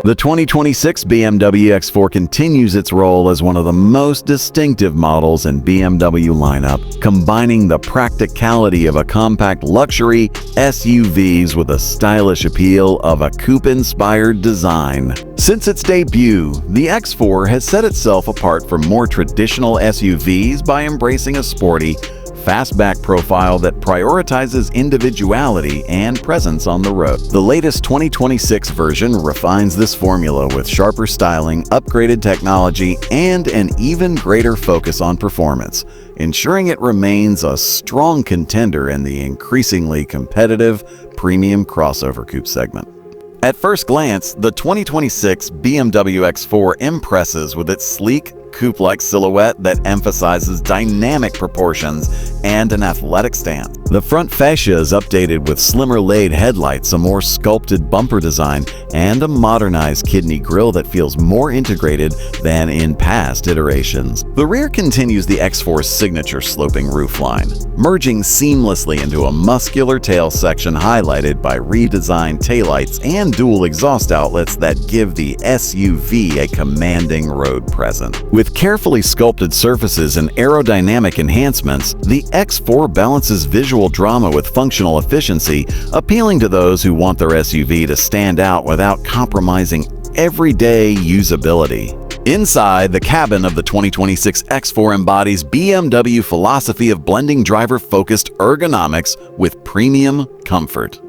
The 2026 BMW X4 continues its role as one of the most distinctive models in BMW lineup, combining the practicality of a compact luxury SUVs with the stylish appeal of a coupe-inspired design. Since its debut, the X4 has set itself apart from more traditional SUVs by embracing a sporty, fastback profile that prioritizes individuality and presence on the road. The latest 2026 version refines this formula with sharper styling, upgraded technology, and an even greater focus on performance, ensuring it remains a strong contender in the increasingly competitive premium crossover coupe segment. At first glance, the 2026 BMW X4 impresses with its sleek, coupe-like silhouette that emphasizes dynamic proportions and an athletic stance. The front fascia is updated with slimmer laid headlights, a more sculpted bumper design, and a modernized kidney grille that feels more integrated than in past iterations. The rear continues the X4's signature sloping roofline, merging seamlessly into a muscular tail section highlighted by redesigned taillights and dual exhaust outlets that give the SUV a commanding road presence. With carefully sculpted surfaces and aerodynamic enhancements, the X4 balances visual drama with functional efficiency, appealing to those who want their SUV to stand out without compromising everyday usability. Inside, the cabin of the 2026 X4 embodies BMW philosophy of blending driver-focused ergonomics with premium comfort.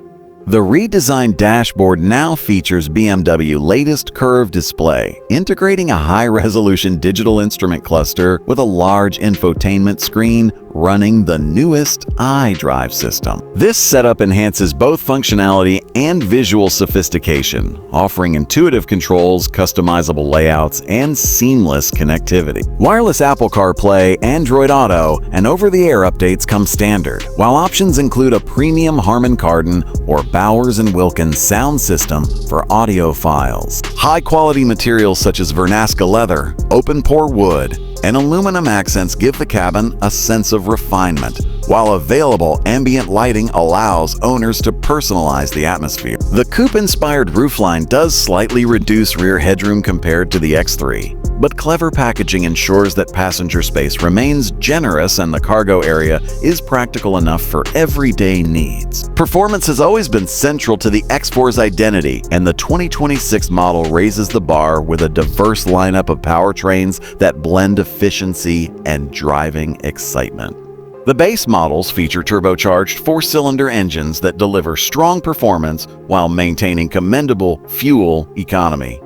The redesigned dashboard now features BMW's latest curved display, integrating a high-resolution digital instrument cluster with a large infotainment screen running the newest iDrive system. This setup enhances both functionality and visual sophistication, offering intuitive controls, customizable layouts, and seamless connectivity. Wireless Apple CarPlay, Android Auto, and over-the-air updates come standard, while options include a premium Harman Kardon or Bowers & Wilkins sound system for audiophiles. High-quality materials such as Vernasca leather, open-pore wood, and aluminum accents give the cabin a sense of refinement, while available ambient lighting allows owners to personalize the atmosphere. The coupe-inspired roofline does slightly reduce rear headroom compared to the X3, but clever packaging ensures that passenger space remains generous and the cargo area is practical enough for everyday needs. Performance has always been central to the X4's identity, and the 2026 model raises the bar with a diverse lineup of powertrains that blend efficiency and driving excitement. The base models feature turbocharged four-cylinder engines that deliver strong performance while maintaining commendable fuel economy.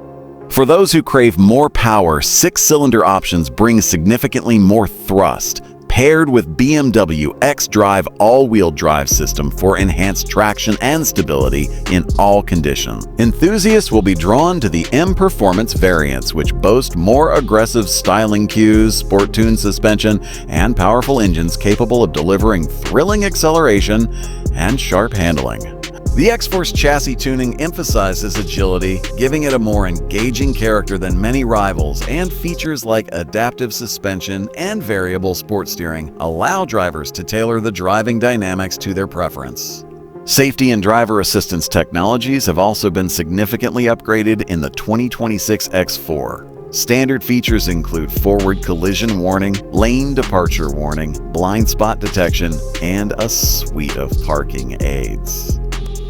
For those who crave more power, six-cylinder options bring significantly more thrust, paired with BMW xDrive all-wheel drive system for enhanced traction and stability in all conditions. Enthusiasts will be drawn to the M Performance variants, which boast more aggressive styling cues, sport-tuned suspension, and powerful engines capable of delivering thrilling acceleration and sharp handling. The X4's chassis tuning emphasizes agility, giving it a more engaging character than many rivals, and features like adaptive suspension and variable sport steering allow drivers to tailor the driving dynamics to their preference. Safety and driver assistance technologies have also been significantly upgraded in the 2026 X4. Standard features include forward collision warning, lane departure warning, blind spot detection, and a suite of parking aids.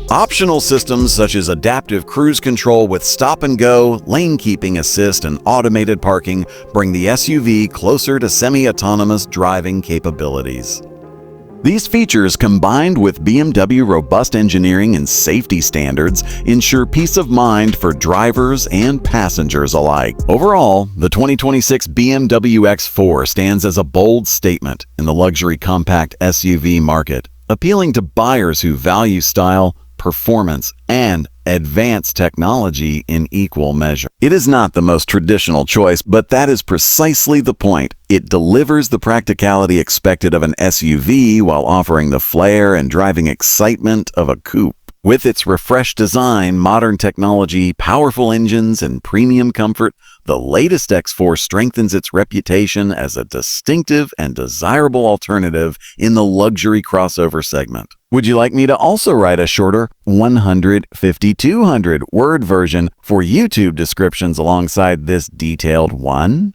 Optional systems such as adaptive cruise control with stop and go, lane keeping assist, and automated parking bring the SUV closer to semi-autonomous driving capabilities. These features, combined with BMW robust engineering and safety standards, ensure peace of mind for drivers and passengers alike. Overall, the 2026 BMW X4 stands as a bold statement in the luxury compact SUV market, appealing to buyers who value style, performance, and advanced technology in equal measure. It is not the most traditional choice, but that is precisely the point. It delivers the practicality expected of an SUV while offering the flair and driving excitement of a coupe. With its refreshed design, modern technology, powerful engines, and premium comfort, The latest X4 strengthens its reputation as a distinctive and desirable alternative in the luxury crossover segment. Would you like me to also write a shorter 150-200 word version for YouTube descriptions alongside this detailed one?